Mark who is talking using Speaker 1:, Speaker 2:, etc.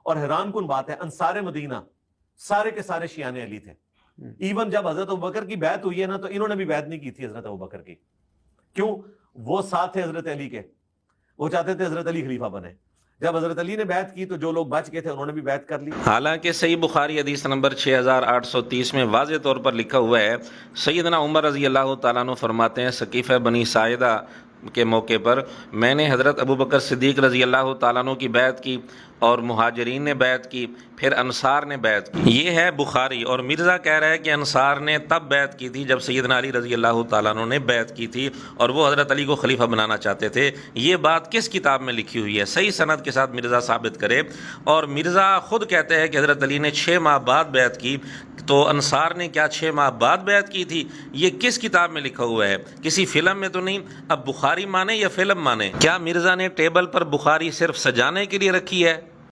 Speaker 1: और हैरान कुन बात है, अंसार मदीना सारे के सारे शियाने अली थे। इवन जब हजरत अबू बकर की बैत हुई है ना, तो इन्होंने भी बैत नहीं की थी हजरत अबू बकर की। क्यों? वो साथ थे हजरत अली के, वो चाहते थे हजरत अली खलीफा बने। जब हजरत अली ने बैत की तो जो लोग बच गए थे उन्होंने भी बैत कर ली।
Speaker 2: हालांकि सही बुखारी हदीस नंबर 6830 में वाज़े तौर पर लिखा हुआ है, सैयदना उमर रज़ी अल्लाह तआला अन्हु फरमाते हैं, सकीफ़ा बनी साइदा के मौके पर मैंने हज़रत अबू बकर सिद्दीक़ रज़ी अल्लाह तआला अन्हु की बैत की और मुहाजिरीन ने बैत की, फिर अंसार ने बैत की। ये है बुखारी। और मिर्ज़ा कह रहा है कि अंसार ने तब बैत की थी जब सैयदना अली रज़ी अल्लाह तआला अन्हु ने बैत की थी और वो हज़रत अली को खलीफा बनाना चाहते थे। ये बात किस किताब में लिखी हुई है? सही सनद के साथ मिर्ज़ा साबित करे। और मिर्ज़ा ख़ुद कहते हैं कि हज़रत अली ने 6 माह बाद बैत की, तो अंसार ने क्या 6 माह बाद बैत की थी? ये किस किताब में लिखा हुआ है? किसी फिल्म में तो नहीं। अब बुखारी माने या फिल्म माने? क्या मिर्ज़ा ने टेबल पर बुखारी सिर्फ सजाने के लिए रखी है?